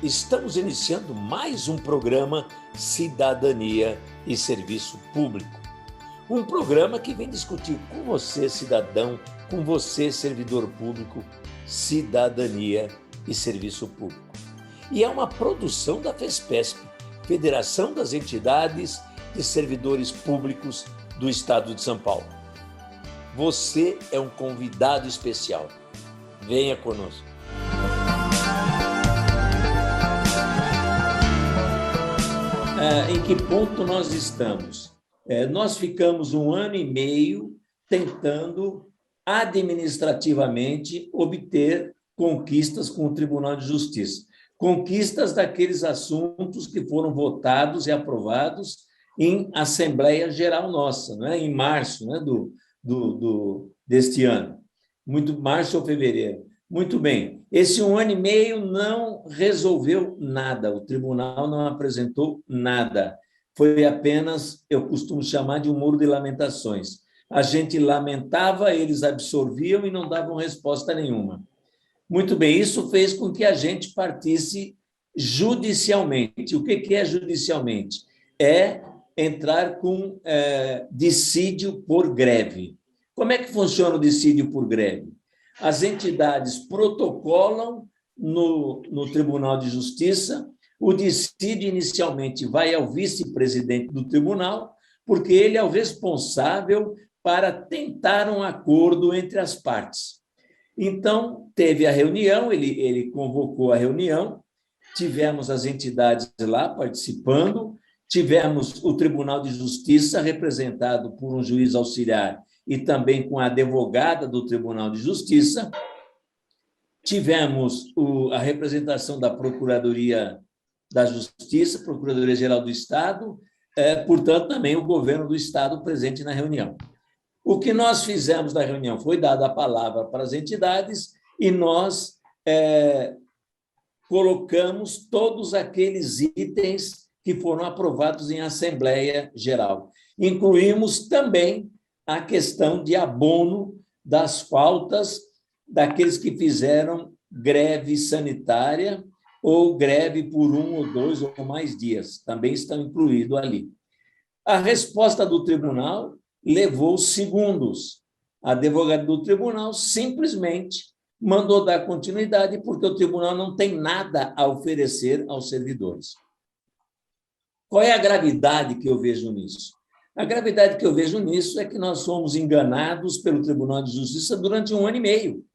Estamos iniciando mais um programa Cidadania e Serviço Público. Um programa que vem discutir com você, cidadão, com você, servidor público, cidadania e serviço público. E é uma produção da FESPESP, Federação das Entidades de Servidores Públicos do Estado de São Paulo. Você é um convidado especial. Venha conosco. Em que ponto nós estamos? Nós ficamos 1 ano e meio tentando administrativamente obter conquistas com o Tribunal de Justiça. Conquistas daqueles assuntos que foram votados e aprovados em Assembleia Geral nossa, né? Em março, né? deste ano. Março ou fevereiro. Muito bem. Esse 1 ano e meio não resolveu nada. O tribunal não apresentou nada. Foi apenas, eu costumo chamar de um muro de lamentações. A gente lamentava, eles absorviam e não davam resposta nenhuma. Muito bem, isso fez com que a gente partisse judicialmente. O que é judicialmente? É entrar com dissídio por greve. Como é que funciona o dissídio por greve? As entidades protocolam no Tribunal de Justiça, o dissídio inicialmente vai ao vice-presidente do tribunal, porque ele é o responsável para tentar um acordo entre as partes. Então, teve a reunião, ele convocou a reunião, tivemos as entidades lá participando, tivemos o Tribunal de Justiça representado por um juiz auxiliar e também com a advogada do Tribunal de Justiça, tivemos a representação da Procuradoria da Justiça, Procuradoria-Geral do Estado, portanto, também o governo do Estado presente na reunião. O que nós fizemos na reunião foi dada a palavra para as entidades e nós colocamos todos aqueles itens que foram aprovados em Assembleia Geral. Incluímos também a questão de abono das faltas daqueles que fizeram greve sanitária ou greve por 1 ou 2 ou mais dias. Também estão incluídos ali. A resposta do tribunal levou segundos. A advogada do tribunal simplesmente mandou dar continuidade porque o tribunal não tem nada a oferecer aos servidores. Qual é a gravidade que eu vejo nisso? A gravidade que eu vejo nisso é que nós fomos enganados pelo Tribunal de Justiça durante 1 ano e meio.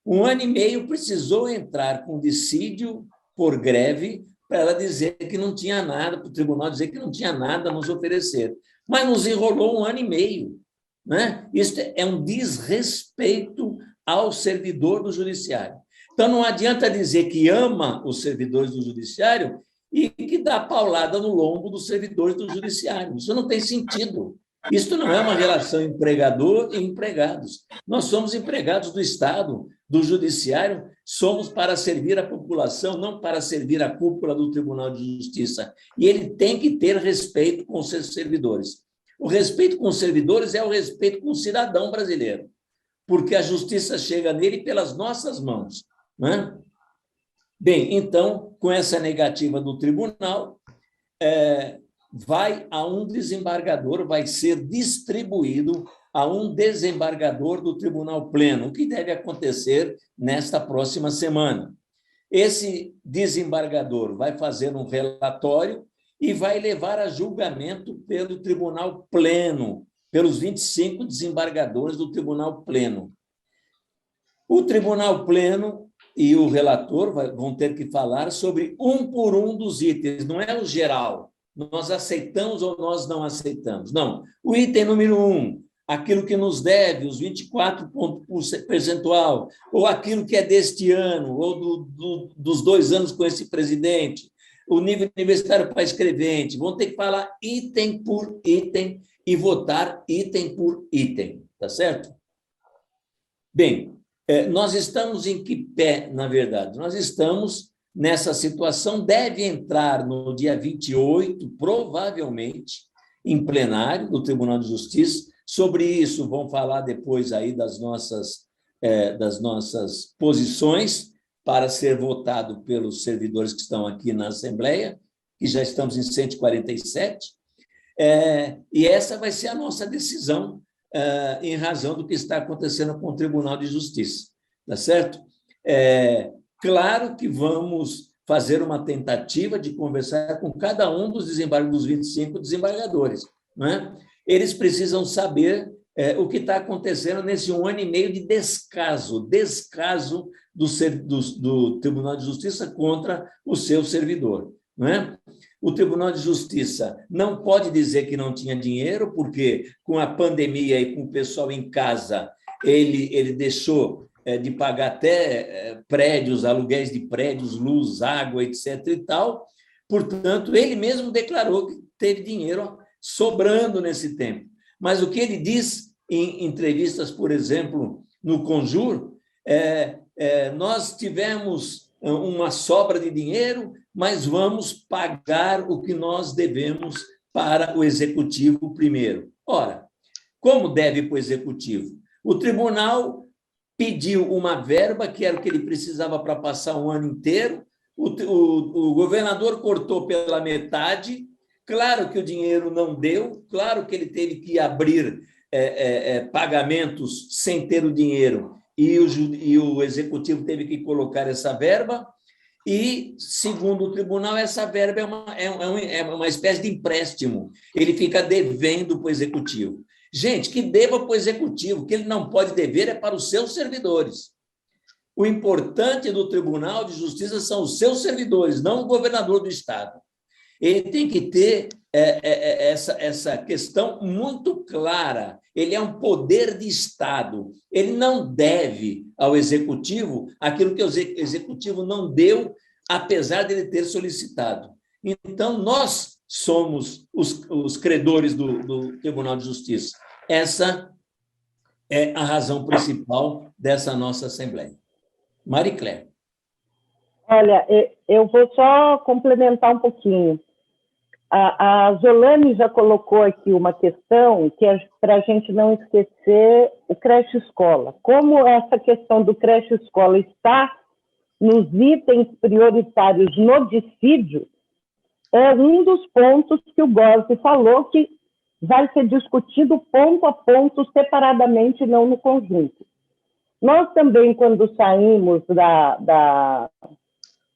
1 ano e meio precisou entrar com dissídio por greve para ela dizer que não tinha nada, para o tribunal dizer que não tinha nada a nos oferecer. Mas nos enrolou 1 ano e meio. Né? Isso é um desrespeito ao servidor do judiciário. Então, não adianta dizer que ama os servidores do judiciário e que dá paulada no lombo dos servidores do judiciário. Isso não tem sentido. Isso não é uma relação empregador e empregados. Nós somos empregados do Estado, do judiciário, somos para servir a população, não para servir a cúpula do Tribunal de Justiça. E ele tem que ter respeito com os seus servidores. O respeito com os servidores é o respeito com o cidadão brasileiro, porque a justiça chega nele pelas nossas mãos, não é? Bem, então, com essa negativa do tribunal, vai a um desembargador, vai ser distribuído a um desembargador do Tribunal Pleno, o que deve acontecer nesta próxima semana. Esse desembargador vai fazer um relatório e vai levar a julgamento pelo Tribunal Pleno, pelos 25 desembargadores do Tribunal Pleno. O Tribunal Pleno e o relator vão ter que falar sobre 1 por 1 dos itens, não é o geral. Nós aceitamos ou nós não aceitamos. Não. O item número 1, aquilo que nos deve, os 24 pontos percentual, ou aquilo que é deste ano, ou dos 2 anos com esse presidente, o nível universitário para escrevente, vão ter que falar item por item e votar item por item, tá certo? Bem, nós estamos em que pé, na verdade? Nós estamos nessa situação, deve entrar no dia 28, provavelmente, em plenário do Tribunal de Justiça. Sobre isso, vão falar depois aí das nossas posições para ser votado pelos servidores que estão aqui na Assembleia, que já estamos em 147, e essa vai ser a nossa decisão em razão do que está acontecendo com o Tribunal de Justiça, tá certo? Claro que vamos fazer uma tentativa de conversar com cada um dos 25 desembargadores, não é? Eles precisam saber o que está acontecendo nesse 1 ano e meio de descaso do Tribunal de Justiça contra o seu servidor, não é? O Tribunal de Justiça não pode dizer que não tinha dinheiro, porque com a pandemia e com o pessoal em casa, ele deixou de pagar até prédios, aluguéis de prédios, luz, água, etc. e tal. Portanto, ele mesmo declarou que teve dinheiro sobrando nesse tempo. Mas o que ele diz em entrevistas, por exemplo, no Conjur, nós tivemos uma sobra de dinheiro, mas vamos pagar o que nós devemos para o Executivo primeiro. Ora, como deve para o Executivo? O tribunal pediu uma verba, que era o que ele precisava para passar um ano inteiro, o governador cortou pela metade, claro que o dinheiro não deu, claro que ele teve que abrir pagamentos sem ter o dinheiro, e o Executivo teve que colocar essa verba, e, segundo o tribunal, essa verba é uma espécie de empréstimo. Ele fica devendo para o Executivo. Gente, que deva para o Executivo, que ele não pode dever é para os seus servidores. O importante do Tribunal de Justiça são os seus servidores, não o governador do Estado. Ele tem que ter essa questão muito clara. Ele é um poder de Estado. Ele não deve ao Executivo aquilo que o Executivo não deu, apesar de ele ter solicitado. Então, nós somos os credores do Tribunal de Justiça. Essa é a razão principal dessa nossa Assembleia. Mariclé. Olha, eu vou só complementar um pouquinho. A Zolane já colocou aqui uma questão que é para a gente não esquecer o creche escola. Como essa questão do creche escola está nos itens prioritários no dissídio, é um dos pontos que o Gozzi falou que vai ser discutido ponto a ponto, separadamente, não no conjunto. Nós também, quando saímos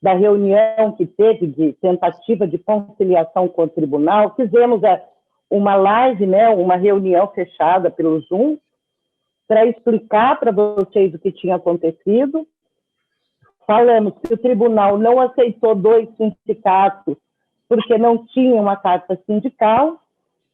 da reunião que teve de tentativa de conciliação com o tribunal, fizemos uma live, né, uma reunião fechada pelo Zoom, para explicar para vocês o que tinha acontecido. Falamos que o tribunal não aceitou 2 sindicatos porque não tinha uma carta sindical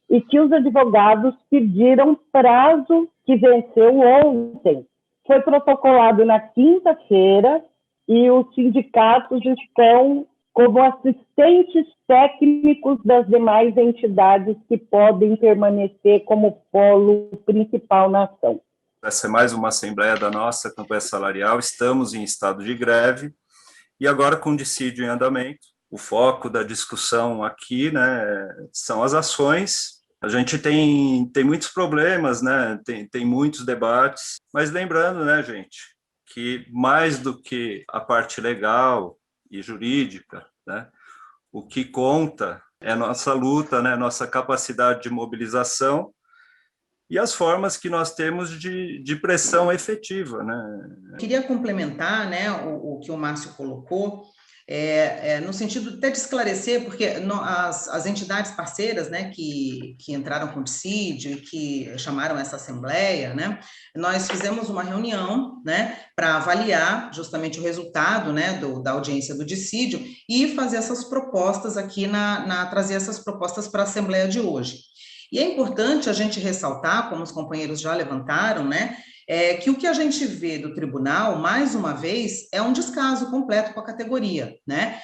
e que os advogados pediram prazo que venceu ontem. Foi protocolado na quinta-feira e os sindicatos estão como assistentes técnicos das demais entidades que podem permanecer como polo principal na ação. Essa é mais uma assembleia da nossa campanha salarial, estamos em estado de greve, e agora com o dissídio em andamento, o foco da discussão aqui, né, são as ações. A gente tem muitos problemas, né, tem muitos debates, mas lembrando, né, gente, que mais do que a parte legal e jurídica, né, o que conta é a nossa luta, né, nossa capacidade de mobilização e as formas que nós temos de pressão efetiva, né? Queria complementar, né, o que o Márcio colocou, no sentido até de esclarecer, porque as entidades parceiras, né, que entraram com dissídio e que chamaram essa assembleia, né, nós fizemos uma reunião, né, para avaliar justamente o resultado, né, da audiência do dissídio e fazer essas propostas aqui, trazer essas propostas para a assembleia de hoje. E é importante a gente ressaltar, como os companheiros já levantaram, né, que o que a gente vê do tribunal, mais uma vez, é um descaso completo com a categoria, né?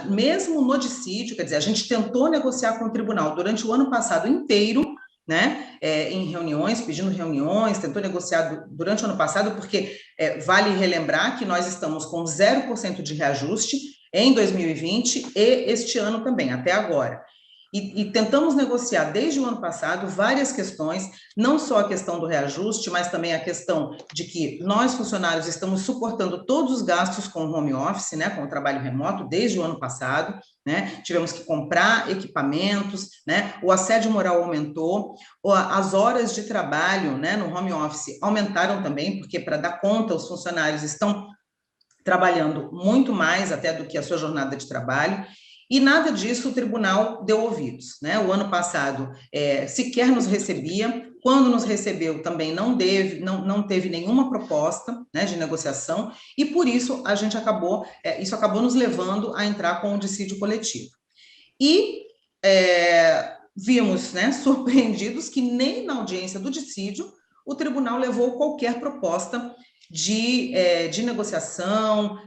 Mesmo no dissídio, quer dizer, a gente tentou negociar com o tribunal durante o ano passado inteiro, né, em reuniões, pedindo reuniões, tentou negociar durante o ano passado, porque vale relembrar que nós estamos com 0% de reajuste em 2020 e este ano também, até agora. e tentamos negociar desde o ano passado várias questões, não só a questão do reajuste, mas também a questão de que nós, funcionários, estamos suportando todos os gastos com o home office, né, com o trabalho remoto, desde o ano passado, né, tivemos que comprar equipamentos, né, o assédio moral aumentou, as horas de trabalho, né, no home office aumentaram também, porque para dar conta, os funcionários estão trabalhando muito mais até do que a sua jornada de trabalho, e nada disso o tribunal deu ouvidos, né? O ano passado sequer nos recebia, quando nos recebeu também não teve nenhuma proposta, né, de negociação, e por isso a gente isso acabou nos levando a entrar com o dissídio coletivo. E vimos, né, surpreendidos que nem na audiência do dissídio o tribunal levou qualquer proposta de negociação,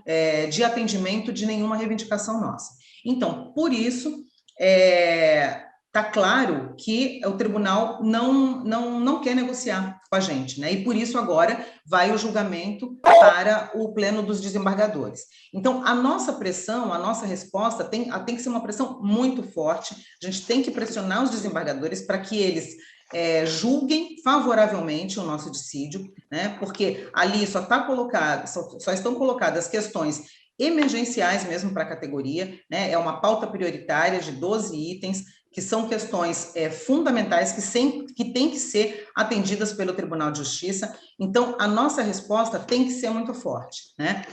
de atendimento de nenhuma reivindicação nossa. Então, por isso, está claro que o tribunal não quer negociar com a gente, né? E por isso agora vai o julgamento para o pleno dos desembargadores. Então, a nossa pressão, a nossa resposta tem que ser uma pressão muito forte, a gente tem que pressionar os desembargadores para que eles julguem favoravelmente o nosso dissídio, né? Porque ali só estão colocadas questões emergenciais mesmo para a categoria, né? É uma pauta prioritária de 12 itens, que são questões fundamentais que têm que ser atendidas pelo Tribunal de Justiça. Então, a nossa resposta tem que ser muito forte, né?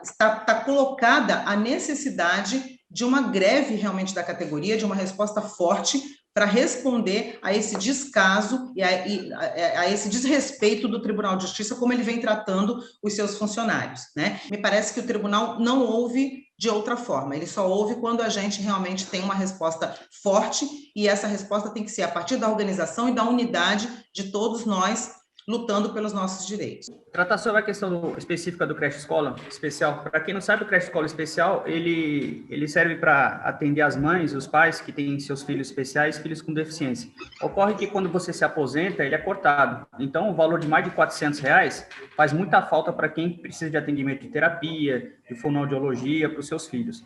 Está colocada a necessidade de uma greve realmente da categoria, de uma resposta forte para responder a esse descaso e a esse desrespeito do Tribunal de Justiça, como ele vem tratando os seus funcionários, né? Me parece que o tribunal não ouve de outra forma, ele só ouve quando a gente realmente tem uma resposta forte, e essa resposta tem que ser a partir da organização e da unidade de todos nós lutando pelos nossos direitos. Tratar sobre a questão específica do creche escola especial. Para quem não sabe, o creche escola especial, ele serve para atender as mães, os pais que têm seus filhos especiais, filhos com deficiência. Ocorre que quando você se aposenta, ele é cortado. Então, o valor de mais de R$400 faz muita falta para quem precisa de atendimento de terapia, de fonoaudiologia para os seus filhos.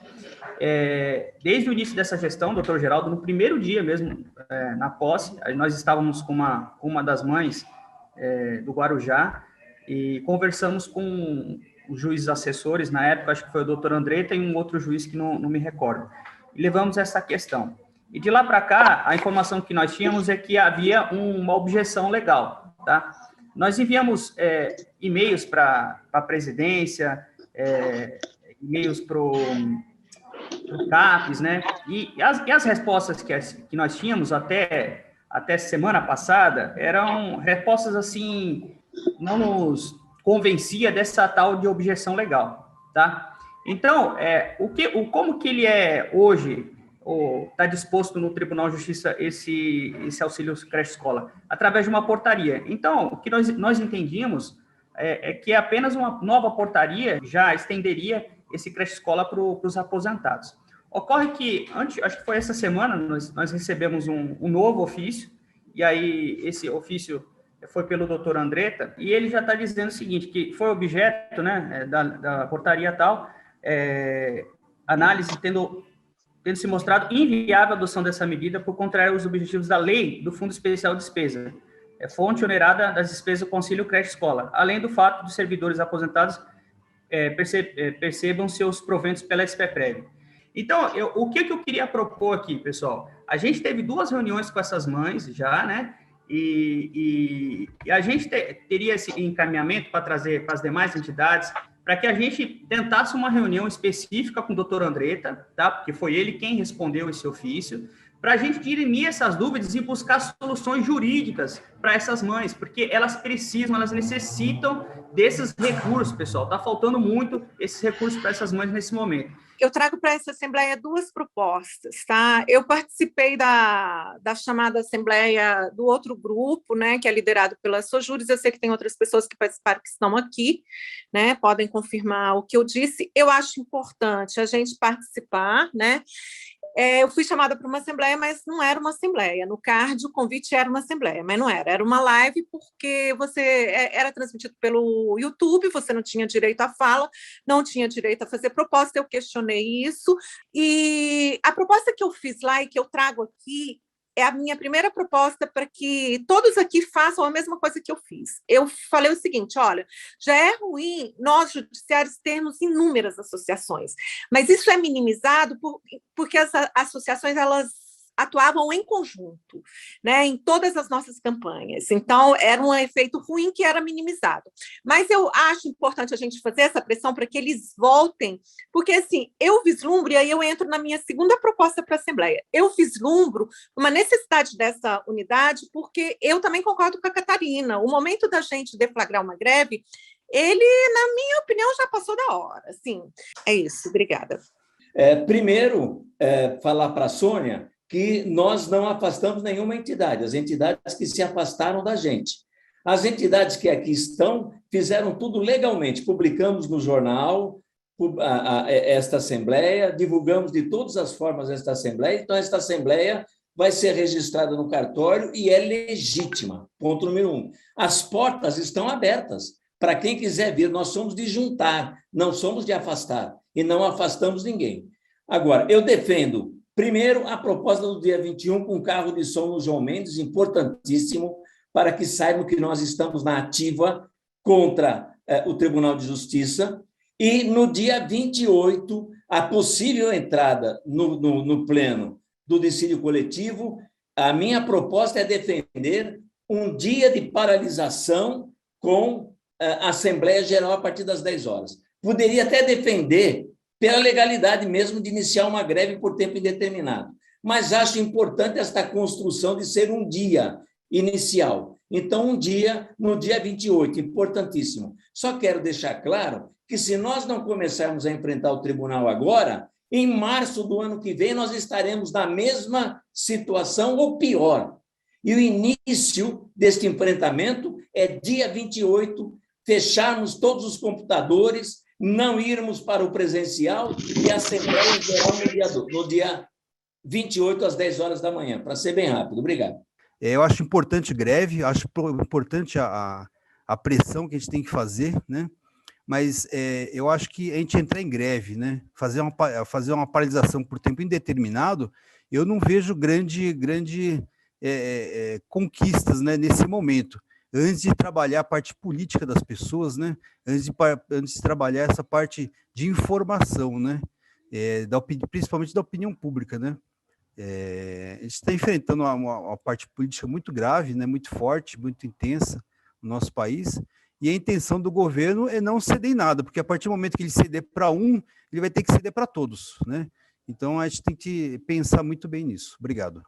Desde o início dessa gestão, doutor Geraldo, no primeiro dia mesmo, na posse, nós estávamos com uma das mães do Guarujá, e conversamos com os juízes assessores, na época, acho que foi o doutor Andretta e um outro juiz que não me recordo, e levamos essa questão. E de lá para cá, a informação que nós tínhamos é que havia uma objeção legal, tá? Nós enviamos e-mails para a presidência, e-mails para o CAPES, né? E as respostas que nós tínhamos até semana passada, eram respostas assim, não nos convencia dessa tal de objeção legal, tá? Então, como que ele é hoje, está disposto no Tribunal de Justiça esse auxílio creche escola? Através de uma portaria. Então, o que nós entendíamos que apenas uma nova portaria já estenderia esse creche escola para os aposentados. Ocorre que, acho que foi essa semana, nós recebemos um novo ofício, e aí esse ofício foi pelo doutor Andretta, e ele já está dizendo o seguinte, que foi objeto, né, da portaria tal, análise tendo se mostrado inviável a adoção dessa medida por contrário aos objetivos da lei do Fundo Especial de Despesa, fonte onerada das despesas do Conselho Creche Escola, além do fato dos servidores aposentados percebam seus proventos pela SPPREV. Então, o que eu queria propor aqui, pessoal? A gente teve 2 reuniões com essas mães já, né? E a gente teria esse encaminhamento para trazer para as demais entidades, para que a gente tentasse uma reunião específica com o doutor Andretta, tá? Porque foi ele quem respondeu esse ofício, para a gente dirimir essas dúvidas e buscar soluções jurídicas para essas mães, porque elas precisam, elas necessitam desses recursos, pessoal. Está faltando muito esses recursos para essas mães nesse momento. Eu trago para essa Assembleia 2 propostas, tá? Eu participei da chamada Assembleia do outro grupo, né, que é liderado pela Sojures. Eu sei que tem outras pessoas que participaram que estão aqui, né, podem confirmar o que eu disse. Eu acho importante a gente participar, né? Eu fui chamada para uma assembleia, mas não era uma assembleia. No card, o convite era uma assembleia, mas não era. Era uma live porque era transmitido pelo YouTube, você não tinha direito à fala, não tinha direito a fazer proposta, eu questionei isso. E a proposta que eu fiz lá e que eu trago aqui é a minha primeira proposta para que todos aqui façam a mesma coisa que eu fiz. Eu falei o seguinte, olha, já é ruim nós, judiciários, termos inúmeras associações, mas isso é minimizado porque as associações, elas atuavam em conjunto, né, em todas as nossas campanhas. Então, era um efeito ruim que era minimizado. Mas eu acho importante a gente fazer essa pressão para que eles voltem, porque, assim, eu vislumbro, e aí eu entro na minha segunda proposta para a Assembleia, eu vislumbro uma necessidade dessa unidade, porque eu também concordo com a Catarina, o momento da gente deflagrar uma greve, ele, na minha opinião, já passou da hora. Assim, é isso, obrigada. Primeiro, falar para a Sônia que nós não afastamos nenhuma entidade, as entidades que se afastaram da gente. As entidades que aqui estão fizeram tudo legalmente, publicamos no jornal esta Assembleia, divulgamos de todas as formas esta Assembleia, então esta Assembleia vai ser registrada no cartório e é legítima, ponto número 1. As portas estão abertas para quem quiser vir, nós somos de juntar, não somos de afastar, e não afastamos ninguém. Agora, eu defendo primeiro, a proposta do dia 21 com carro de som no João Mendes, importantíssimo, para que saibam que nós estamos na ativa contra o Tribunal de Justiça. E no dia 28, a possível entrada no pleno do dissídio coletivo, a minha proposta é defender um dia de paralisação com a Assembleia Geral a partir das 10 horas. Poderia até defender pela legalidade mesmo de iniciar uma greve por tempo indeterminado. Mas acho importante esta construção de ser um dia inicial. Então, um dia, no dia 28, importantíssimo. Só quero deixar claro que se nós não começarmos a enfrentar o tribunal agora, em março do ano que vem nós estaremos na mesma situação ou pior. E o início deste enfrentamento é dia 28, fecharmos todos os computadores, não irmos para o presencial e a Assembleia Geral no dia 28, às 10 horas da manhã, para ser bem rápido. Obrigado. Eu acho importante greve, acho importante a pressão que a gente tem que fazer, né? Mas eu acho que a gente entrar em greve, né? Fazer uma paralisação por tempo indeterminado, eu não vejo grande conquistas, né, nesse momento. Antes de trabalhar a parte política das pessoas, né? Antes de trabalhar essa parte de informação, né? Principalmente da opinião pública, né? A gente está enfrentando uma parte política muito grave, né? Muito forte, muito intensa no nosso país, e a intenção do governo é não ceder em nada, porque a partir do momento que ele ceder para um, ele vai ter que ceder para todos, né? Então a gente tem que pensar muito bem nisso. Obrigado.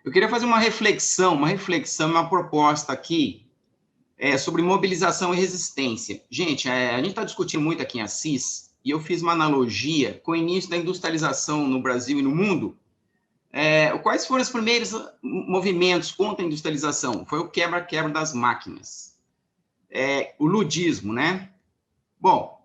Eu queria fazer uma reflexão, uma proposta aqui, sobre mobilização e resistência. Gente, a gente está discutindo muito aqui em Assis, e eu fiz uma analogia com o início da industrialização no Brasil e no mundo. Quais foram os primeiros movimentos contra a industrialização? Foi o quebra-quebra das máquinas. O ludismo, né? Bom,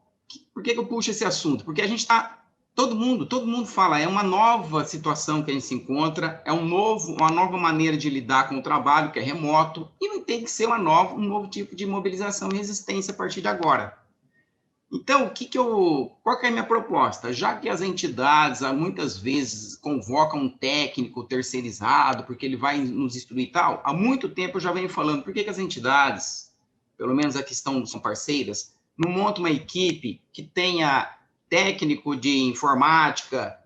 por que eu puxo esse assunto? Porque a gente está... Todo mundo fala, é uma nova situação que a gente se encontra, uma nova maneira de lidar com o trabalho, que é remoto, e vai ter que ser um novo tipo de mobilização e resistência a partir de agora. Então, qual que é a minha proposta? Já que as entidades, muitas vezes, convocam um técnico terceirizado, porque ele vai nos instruir e tal, há muito tempo eu já venho falando, por que as entidades, pelo menos aqui são parceiras, não montam uma equipe que tenha técnico de informática,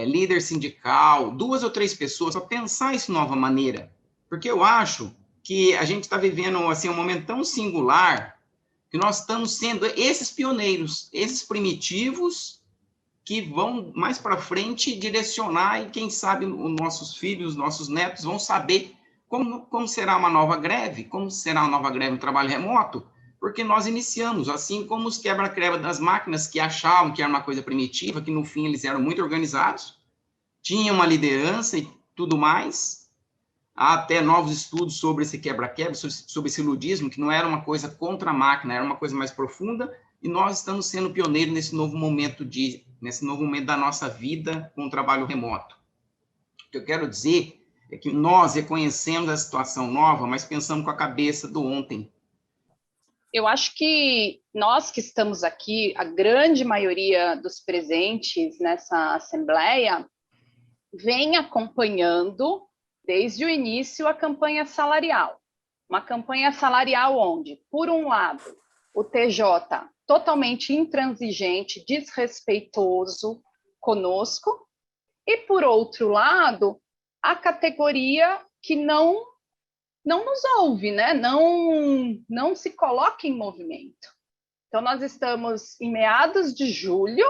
líder sindical, 2 ou 3 pessoas, para pensar isso de nova maneira. Porque eu acho que a gente está vivendo assim, um momento tão singular que nós estamos sendo esses pioneiros, esses primitivos que vão mais para frente direcionar e, quem sabe, os nossos filhos, nossos netos vão saber como será uma nova greve, como será uma nova greve no trabalho remoto, porque nós iniciamos, assim como os quebra-quebra das máquinas que achavam que era uma coisa primitiva, que no fim eles eram muito organizados, tinham uma liderança e tudo mais. Há até novos estudos sobre esse quebra-quebra, sobre esse ludismo, que não era uma coisa contra a máquina, era uma coisa mais profunda, e nós estamos sendo pioneiros nesse novo momento da nossa vida com o trabalho remoto. que eu quero dizer é que nós reconhecemos a situação nova, mas pensamos com a cabeça do ontem. Eu acho que nós que estamos aqui, a grande maioria dos presentes nessa Assembleia, vem acompanhando desde o início a campanha salarial. Uma campanha salarial onde, por um lado, o TJ totalmente intransigente, desrespeitoso conosco, e, por outro lado, a categoria que não nos ouve, né? não se coloca em movimento. Então, nós estamos em meados de julho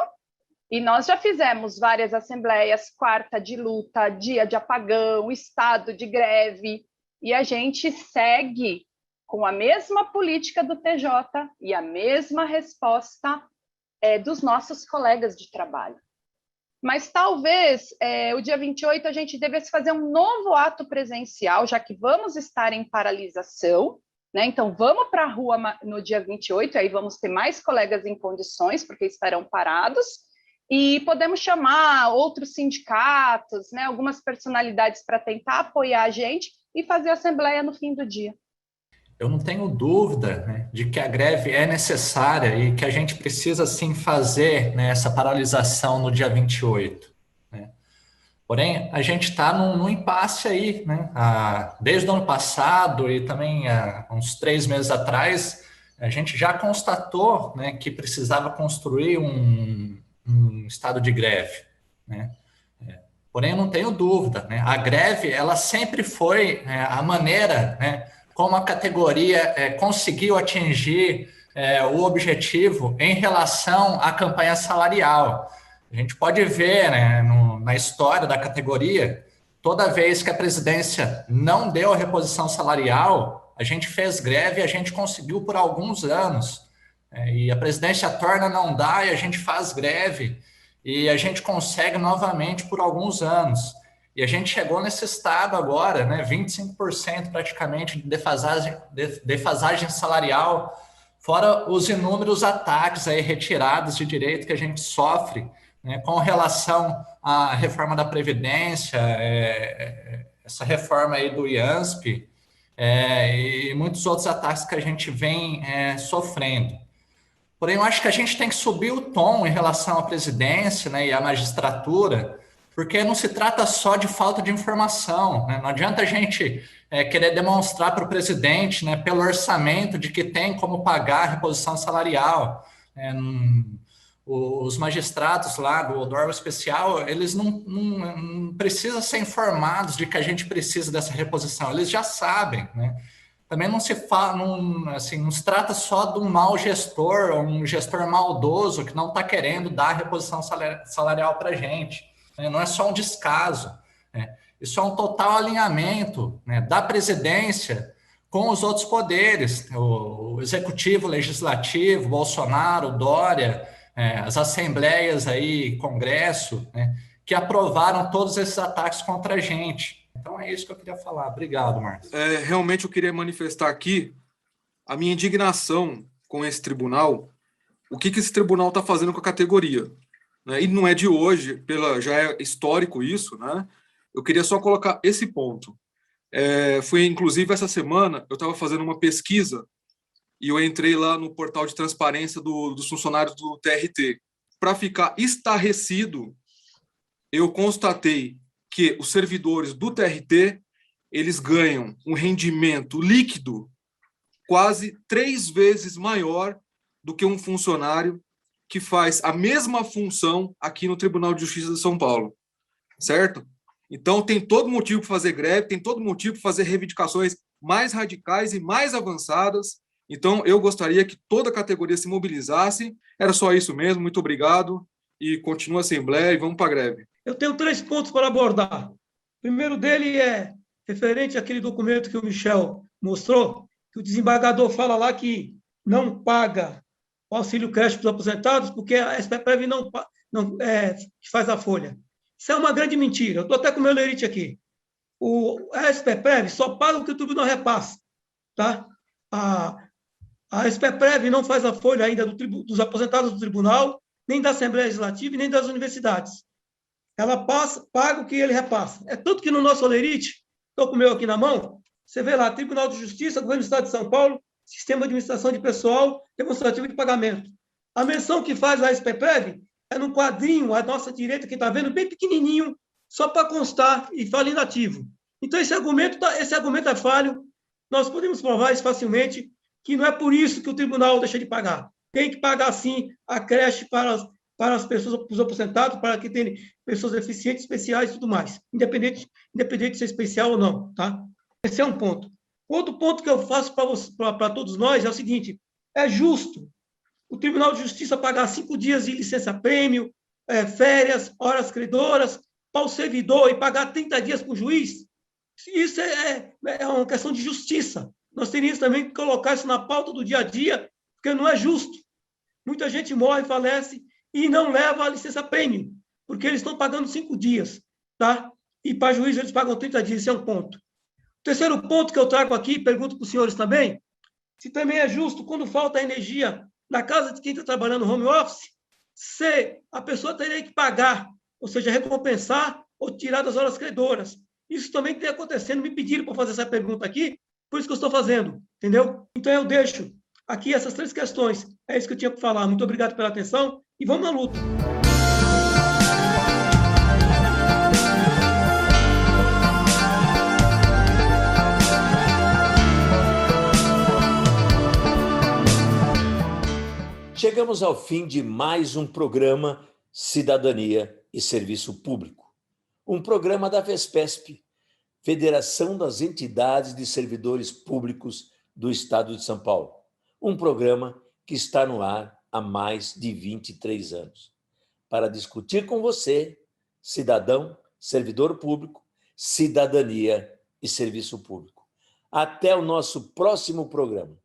e nós já fizemos várias assembleias, quarta de luta, dia de apagão, estado de greve, e a gente segue com a mesma política do TJ e a mesma resposta dos nossos colegas de trabalho. Mas talvez o dia 28 a gente devesse fazer um novo ato presencial, já que vamos estar em paralisação, né? Então vamos para a rua no dia 28, aí vamos ter mais colegas em condições, porque estarão parados, e podemos chamar outros sindicatos, né? Algumas personalidades para tentar apoiar a gente e fazer a assembleia no fim do dia. Eu não tenho dúvida, né, de que a greve é necessária e que a gente precisa, sim, fazer, né, essa paralisação no dia 28. Né? Porém, a gente está num impasse aí, né? Desde o ano passado e também há uns 3 meses atrás, a gente já constatou, né, que precisava construir um estado de greve. Né? Porém, eu não tenho dúvida, né? A greve ela sempre foi a maneira, né, como a categoria conseguiu atingir o objetivo em relação à campanha salarial. A gente pode ver, né, na história da categoria, toda vez que a presidência não deu a reposição salarial, a gente fez greve e a gente conseguiu por alguns anos. E a presidência torna a não dar e a gente faz greve e a gente consegue novamente por alguns anos. E a gente chegou nesse estado agora, né, 25% praticamente de defasagem salarial, fora os inúmeros ataques aí, retiradas de direito que a gente sofre, né, com relação à reforma da Previdência, essa reforma aí do IANSP, e muitos outros ataques que a gente vem sofrendo. Porém, eu acho que a gente tem que subir o tom em relação à presidência, né, e à magistratura, porque não se trata só de falta de informação, né? Não adianta a gente querer demonstrar para o presidente, né, pelo orçamento, de que tem como pagar a reposição salarial. Os magistrados lá do órgão especial, eles não precisam ser informados de que a gente precisa dessa reposição, eles já sabem, né? Também não se fala, não se trata só de um mau gestor, ou um gestor maldoso que não está querendo dar a reposição salarial para a gente. Não é só um descaso, né? Isso é um total alinhamento, né, da presidência com os outros poderes, o executivo, o legislativo, Bolsonaro, Dória, as assembleias aí, Congresso, né, que aprovaram todos esses ataques contra a gente. Então é isso que eu queria falar. Obrigado, Marcos. Realmente eu queria manifestar aqui a minha indignação com esse tribunal, o que esse tribunal está fazendo com a categoria. E não é de hoje, já é histórico isso, né? Eu queria só colocar esse ponto. Foi, inclusive, essa semana, eu estava fazendo uma pesquisa e eu entrei lá no portal de transparência dos funcionários do TRT. Para ficar estarrecido, eu constatei que os servidores do TRT, eles ganham um rendimento líquido quase 3 vezes maior do que um funcionário que faz a mesma função aqui no Tribunal de Justiça de São Paulo, certo? Então, tem todo motivo para fazer greve, tem todo motivo para fazer reivindicações mais radicais e mais avançadas. Então, eu gostaria que toda a categoria se mobilizasse. Era só isso mesmo, muito obrigado, e continua a Assembleia e vamos para a greve. Eu tenho 3 pontos para abordar. O primeiro dele é referente àquele documento que o Michel mostrou, que o desembargador fala lá que não paga o auxílio creche para os aposentados, porque a SPPREV não faz a folha. Isso é uma grande mentira. Eu estou até com o meu lerite aqui. A SPPREV só paga o que o tribunal repassa. Tá? A SPPREV não faz a folha ainda dos aposentados do tribunal, nem da Assembleia Legislativa e nem das universidades. ela paga o que ele repassa. É tanto que no nosso Olerite, estou com o meu aqui na mão, você vê lá, Tribunal de Justiça, Governo do Estado de São Paulo, Sistema de Administração de Pessoal, Demonstrativo de Pagamento. A menção que faz a SPPREV é no quadrinho, à nossa direita, que está vendo, bem pequenininho, só para constar e fala inativo. Então, esse argumento é falho, nós podemos provar isso facilmente, que não é por isso que o tribunal deixa de pagar. Tem que pagar, sim, a creche para as pessoas, para os aposentados, para que tenham pessoas deficientes, especiais e tudo mais, independente de ser especial ou não, tá? Esse é um ponto. Outro ponto que eu faço para todos nós é o seguinte, é justo o Tribunal de Justiça pagar 5 dias de licença-prêmio, férias, horas credoras, para o servidor e pagar 30 dias para o juiz? Isso é uma questão de justiça. Nós teríamos também que colocar isso na pauta do dia a dia, porque não é justo. Muita gente morre, falece e não leva a licença-prêmio, porque eles estão pagando 5 dias, tá? E para juiz eles pagam 30 dias, esse é um ponto. O terceiro ponto que eu trago aqui, pergunto para os senhores também, se também é justo, quando falta energia na casa de quem está trabalhando no home office, se a pessoa teria que pagar, ou seja, recompensar ou tirar das horas credoras. Isso também tem acontecendo, me pediram para fazer essa pergunta aqui, por isso que eu estou fazendo, entendeu? Então, eu deixo aqui essas 3 questões. É isso que eu tinha para falar. Muito obrigado pela atenção e vamos na luta. Chegamos ao fim de mais um programa Cidadania e Serviço Público. Um programa da VESPESP, Federação das Entidades de Servidores Públicos do Estado de São Paulo. Um programa que está no ar há mais de 23 anos. Para discutir com você, cidadão, servidor público, cidadania e serviço público. Até o nosso próximo programa.